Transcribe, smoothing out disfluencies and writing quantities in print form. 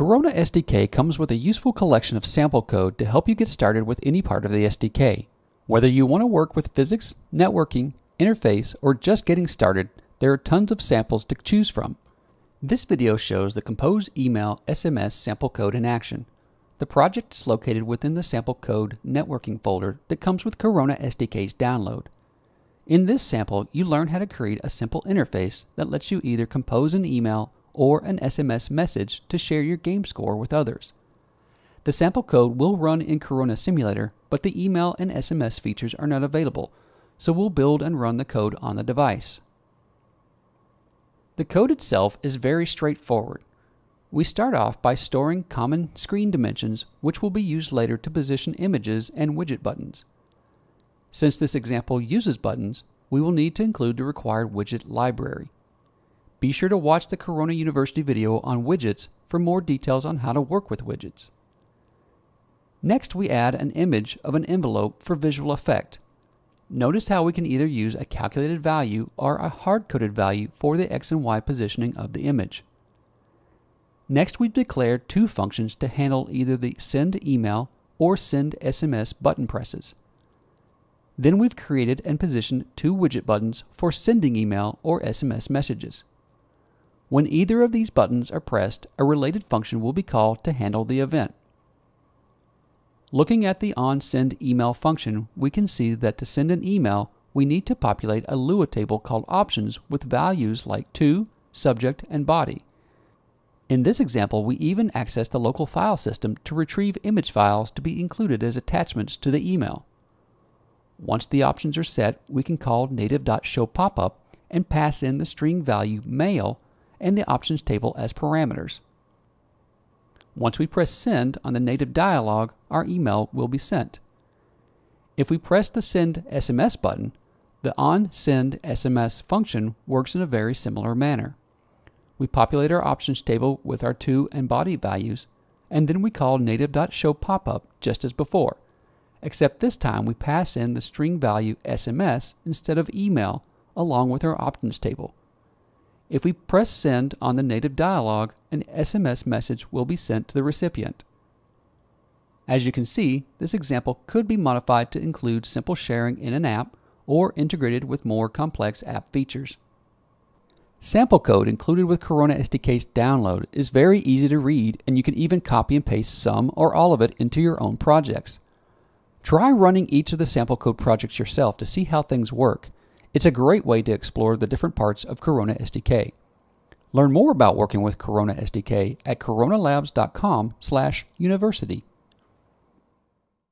Corona SDK comes with a useful collection of sample code to help you get started with any part of the SDK. Whether you want to work with physics, networking, interface, or just getting started, there are tons of samples to choose from. This video shows the Compose Email SMS sample code in action. The project is located within the sample code networking folder that comes with Corona SDK's download. In this sample, you learn how to create a simple interface that lets you either compose an email or an SMS message to share your game score with others. The sample code will run in Corona Simulator, but the email and SMS features are not available, so we'll build and run the code on the device. The code itself is very straightforward. We start off by storing common screen dimensions, which will be used later to position images and widget buttons. Since this example uses buttons, we will need to include the required widget library. Be sure to watch the Corona University video on widgets for more details on how to work with widgets. Next, we add an image of an envelope for visual effect. Notice how we can either use a calculated value or a hard-coded value for the X and Y positioning of the image. Next, we've declared two functions to handle either the send email or send SMS button presses. Then we've created and positioned two widget buttons for sending email or SMS messages. When either of these buttons are pressed, a related function will be called to handle the event. Looking at the onSendEmail function, we can see that to send an email, we need to populate a Lua table called options with values like to, subject, and body. In this example, we even access the local file system to retrieve image files to be included as attachments to the email. Once the options are set, we can call native.showPopup and pass in the string value mail and the options table as parameters. Once we press send on the native dialog, our email will be sent. If we press the send SMS button, the onSendSMS function works in a very similar manner. We populate our options table with our to and body values, and then we call native.showPopup just as before, except this time we pass in the string value SMS instead of email along with our options table. If we press send on the native dialog, an SMS message will be sent to the recipient. As you can see, this example could be modified to include simple sharing in an app or integrated with more complex app features. Sample code included with Corona SDK's download is very easy to read, and you can even copy and paste some or all of it into your own projects. Try running each of the sample code projects yourself to see how things work. It's a great way to explore the different parts of Corona SDK. Learn more about working with Corona SDK at coronalabs.com/university.